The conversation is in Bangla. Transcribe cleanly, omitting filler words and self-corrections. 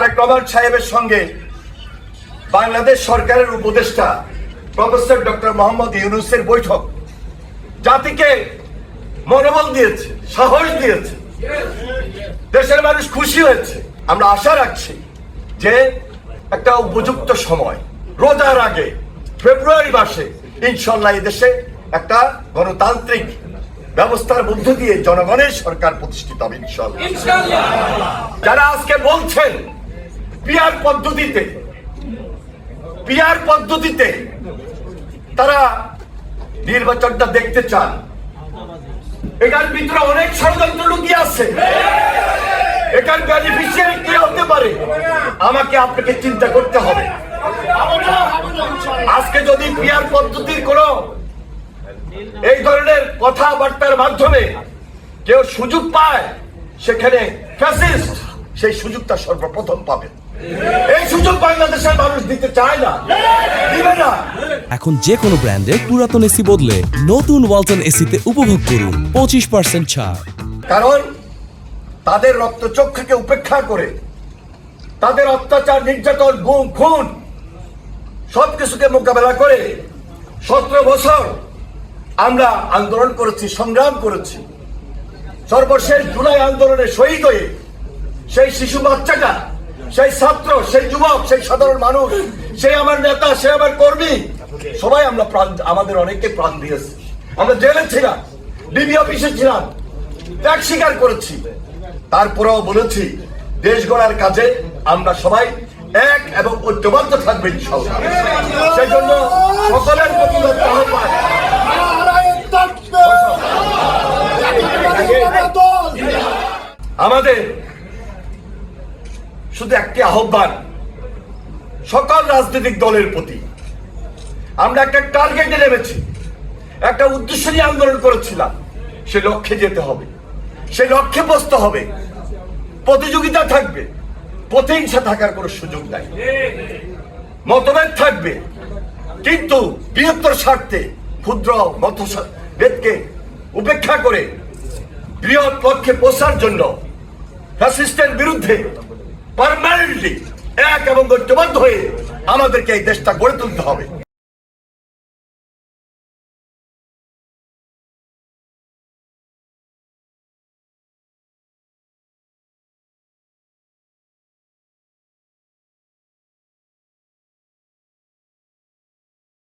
তারেক রহমান সাহেবের সঙ্গে বাংলাদেশ সরকারের উপদেষ্টা প্রফেসর ডক্টর মোহাম্মদ ইউনূসের বৈঠক জাতিকে মনোবল দিয়েছে, সাহস দিয়েছে, দেশের মানুষ খুশি হয়েছে। আমরা আশা রাখছি যে একটা উপযুক্ত সময় রোজার আগে ফেব্রুয়ারি মাসে ইনশাল্লাহ এই দেশে একটা গণতান্ত্রিক ব্যবস্থার মধ্য দিয়ে জনগণের সরকার প্রতিষ্ঠিত হবে ইনশাল্লাহ। যারা আজকে বলছেন পিআর পদ্ধতিতে তারা নির্বাচনটা দেখতে চান, এটার ভিতরে অনেক ষড়যন্ত্র লুকিয়ে আছে। এটার বেনিফিশিয়ারি কে হতে পারে আমাকে আপনাকে চিন্তা করতে হবে। আজকে যদি পিআর পদ্ধতির কোন এই ধরনের কথাবার্তার মাধ্যমে কেউ সুযোগ পায়, সেখানে ফ্যাসিস্ট সেই সুযোগটা সর্বপ্রথম পাবে। এই সুযোগ বাংলাদেশের মানুষ দিতে চায় না, দিবে না। এখন যে কোনো ব্র্যান্ডের পুরাতন এসি বদলে নতুন ওয়ালটন এসিতে উপভোগ করুন 25% ছাড়। কারণ তাদের রক্তচক্ষুকে উপেক্ষা করে, তাদের অত্যাচার, নির্যাতন, গুম, খুন সবকিছুকে মোকাবেলা করে 17 বছর আমরা আন্দোলন করেছি, সংগ্রাম করেছি। সর্বশেষ জুলাই আন্দোলনে শহীদ হয়ে সেই শিশু বাচ্চাটা, সেই ছাত্র, সেই যুবক, সেই সাধারণ মানুষ, সেই আমার নেতা, সে আমার কর্মী, সবাই আমরা আমাদের অনেকে প্রাণ দিয়েছি। আমরা জেলে ছিলাম, ডিবি অফিসে ছিলাম, ত্যাগ স্বীকার করেছি। তারপরেও বলেছি দেশ গড়ার কাজে আমরা সবাই এক এবং ঐক্যবদ্ধ থাকবে ইনশাআল্লাহ। সেই জন্য সকলের প্রতি আহ্বান, আমাদের শুধু একটি আহ্বান সকল রাজনৈতিক দলের প্রতি। আমরা একটা টার্গেটে নেমেছি, একটা উদ্দেশ্য নিয়ে আন্দোলন করেছিলাম। সে লক্ষ্যে যেতে হবে, সেই লক্ষ্যে বসতে হবে। প্রতিযোগিতা থাকবে, প্রতিহিংসা থাকার কোনো সুযোগ নাই। মতভেদ থাকবে, কিন্তু বৃহত্তর স্বার্থে ক্ষুদ্র মতভেদকে উপেক্ষা করে বৃহৎ লক্ষ্যে পৌঁছার জন্য ফ্যাসিস্টের বিরুদ্ধে পার্মানেন্টলি এক এবং ঐক্যবদ্ধ হয়ে আমাদেরকে এই দেশটা গড়ে তুলতে হবে।